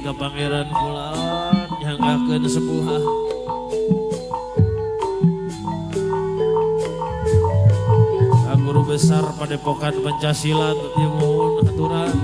ke Pangeran Kulon yang akan sepuh guru besar Padepokan Pancasila dia mohon aturan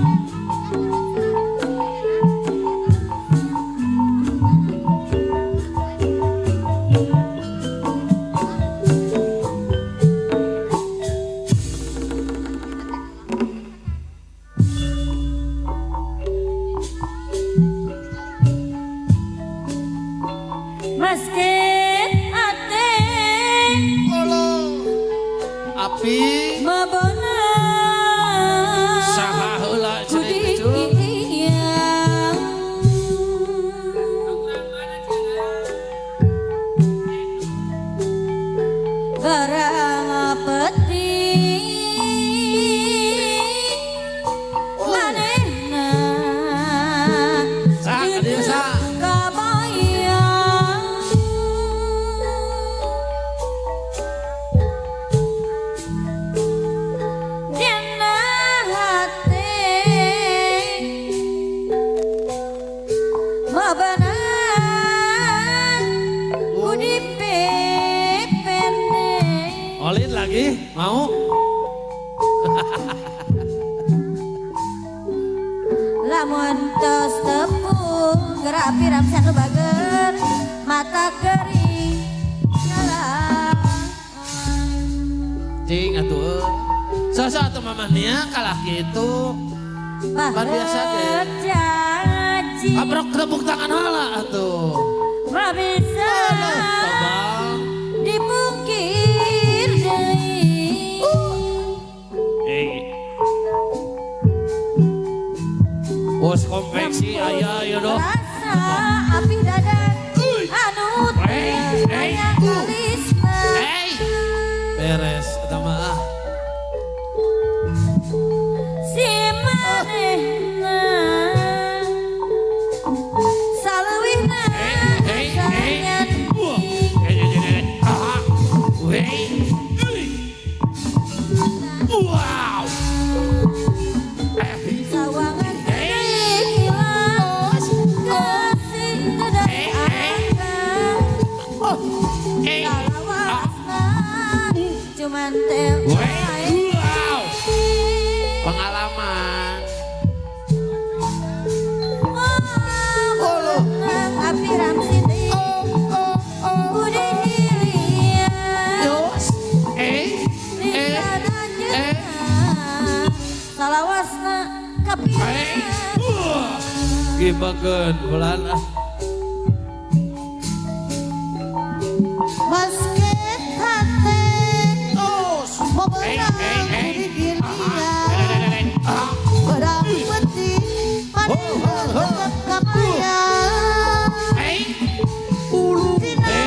mau lamun tos tepung gerak piram sanu bager mata kering ngalah cing atuh sosok atuh mamahnya kalah gitu pan biasa deh abrok tepuk tangan hala atuh mah bisa dipungkir deui bos konveksi ayah ya doh rasa api dadan anu aya kalisna beres eta mah si manehna saleuwihna sayangan wow sawangan hilang kasih tedai akan salawasna cuman teu wow pengalaman nang api ramsini budi hilian salawasna kapian gibakeun bulan basket hate mobelah budi hilian berang peti manehna tetep kapayan dina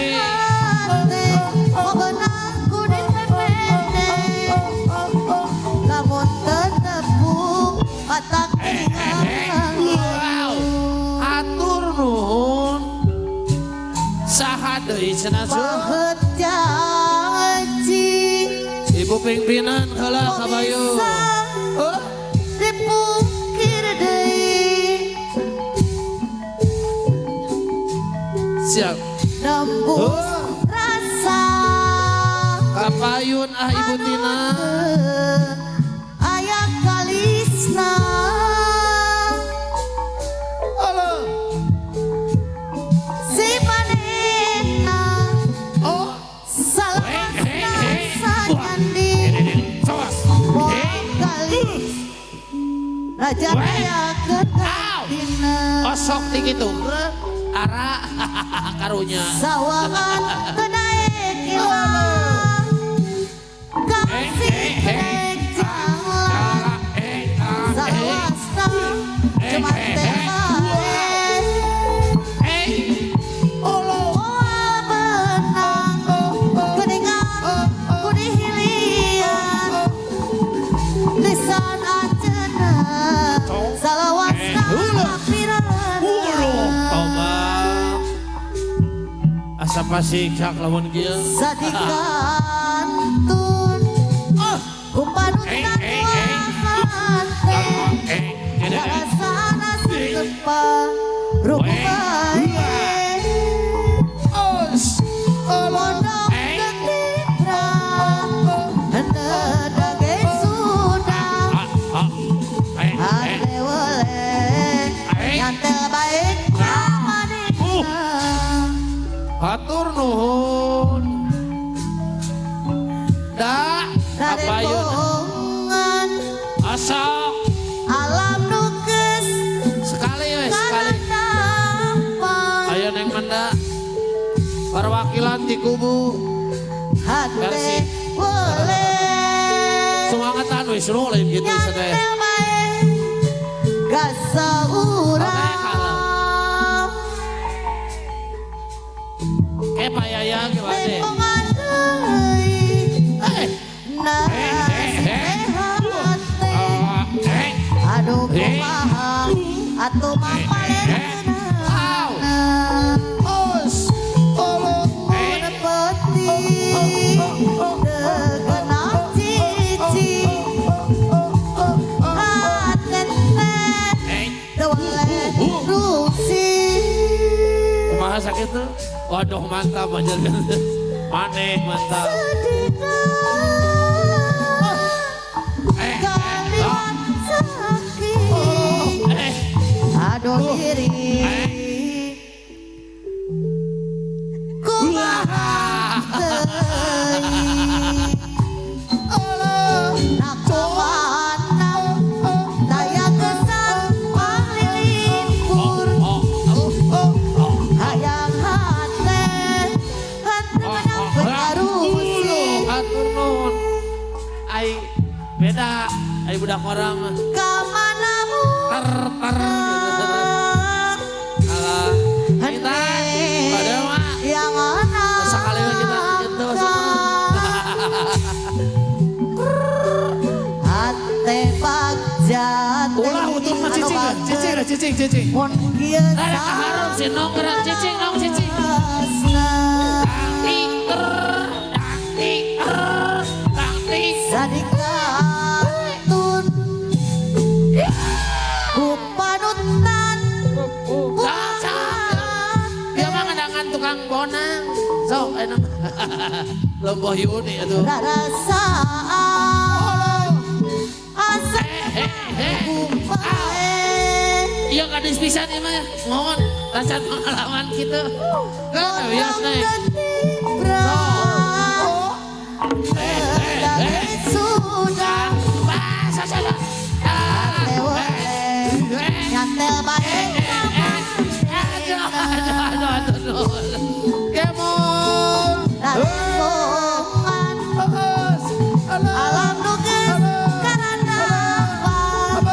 hate mobelah budi pepene lamun teu tepung mata wow atur nuhun saha deui cenah pahet janji ibu pimpinan heula kabayu dipungkir deui siap nembus rasa kapayun ibu Tina aya kalisna si manehna salawasna sanyandi moal kalis raja aya kegantina osok ti kitu ara karunya sawangan kenaik ilang kasih kenaik janglang salawasna cuma temaen moal benang geningan budi hilian lisan ajeuna salawasna asa pasiksak lamun kieu sadikantun kupanutan hate rasana setepa Hatur nuhun. Da, apa yun? Darengongan Asok. alam nukes Sekali weh, sekali. kananapan Ayo neng menda. Perwakilan di kubu. hati Versi. boleh Semangetan weh, seru lain gitu sedeh. nyantel bae gasaurang Kayak payaya gimana? tempongan deui Eh, nasehat teh aduh kumaha atuh mapaleunana os, olo, peti degenap cici hatetet dewale rusi kumaha sakit tuh? Waduh mantap aja maneh mantap. sedina kaliwat sakit aduh diri kumaha teuing nakamana daya gesang panglilimpur hayang hate menang pengarusi Atur nuhun. Ai beda, ai budak orang mah. kamanamu Ter gitu. Alah, kita pada mah yang anak sekali mah kita gitu hate bagjat ulah untuk mah cicing. mun kieu Ada kaharep si nong gerak cicing nong cicing. Taktik. sadikatun ku panutan Dia mah ngedangan tukang bonang. Sok enak. Lomboh Yuni atuh. rarasaan asa Iya gadis pisan ieu mah. Mohon rasan pengalaman kitu. Kan bias naik. sudah Sasa. nyantel bae Aduh. Kemon. darengongan alam nukes kananapan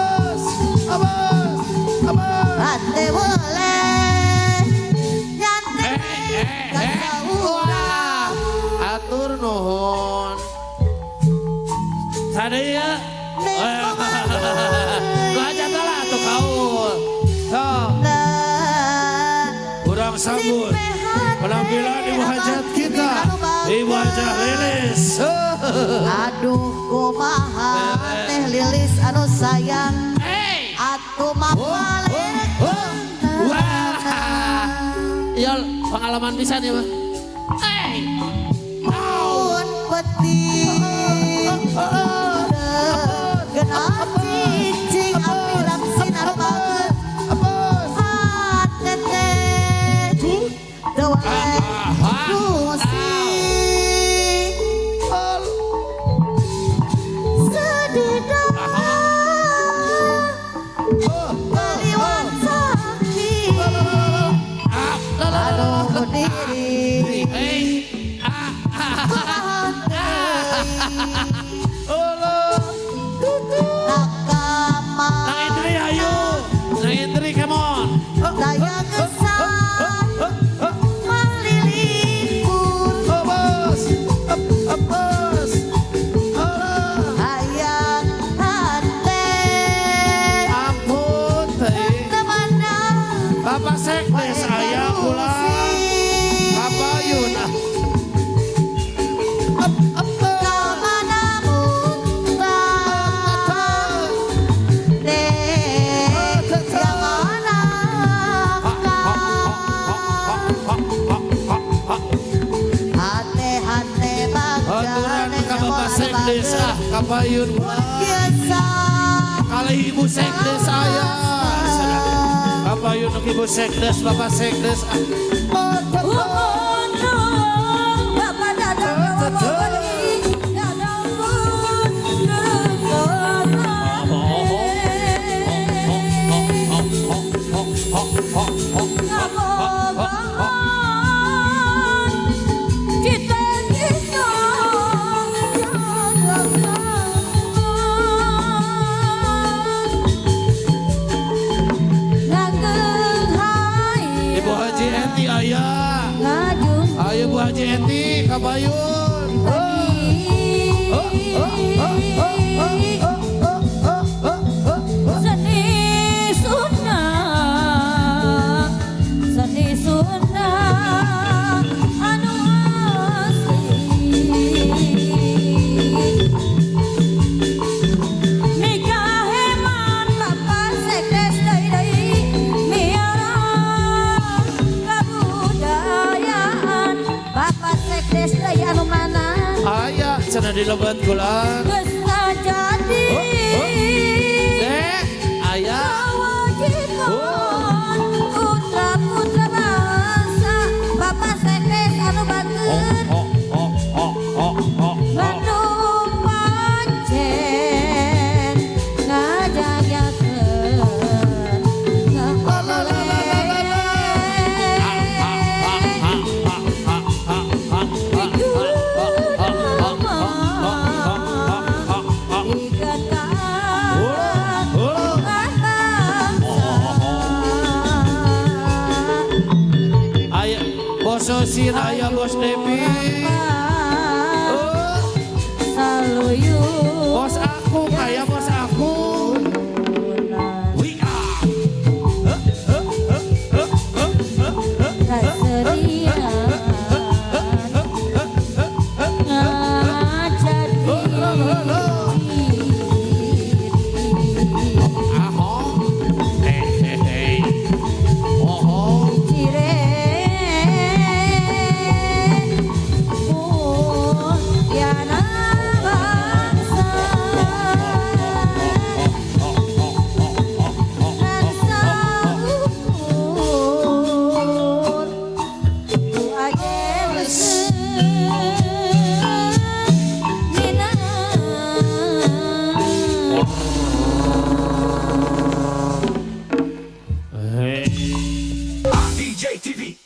hate boleh nyantel gasaurang Atur nuhun. Sadaya. Belajar lah tuh kaul. Sok. Kurang sambut penampilan Ibu Hajat kita. Ibu Hajat Lilis. aduh kumaha teh lilis anu sayang Hey. atuh mapaleunana Iya pengalaman bisa nih mah. Hey. pun peti genap cicing apiram sinar banget hatetet dewale rusi sedina kaliwat sakit aduh diri Hey. nakama Nang Indri ayo. Nang Indri come on. daya gesang manglilipur hayang hate Ampun teh. temanang Bapak Sekdes aya pula. Kapayun. kamanamun deh yang hate-hate Aturan bagja ka Bapak Sekdes kapayun pula. biasa Kali Ibu Sekdes aya. Kapayun Ibu Sekdes Bapak Sekdes. Uhun Iya. ngajung Ayo Bu Haji Eti kabayun. Seni Sunda, seni Sunda anu asli. Nikaheman Bapak Sekdes deui miara kabudayaan Bapak Sekdes deui anu mana Aya cenah di lebat kulan. geus jadi Dek, aya. kewajiban putra-putra bangsa Bapak Sekdes anu bageut Bandung pancen ngajagakeun Aya Bos Sosin, aya Bos Devi. Bos aku, aya Bos aku. Wih, ah. Ahong. Hehehe. Ohong. DJ TV.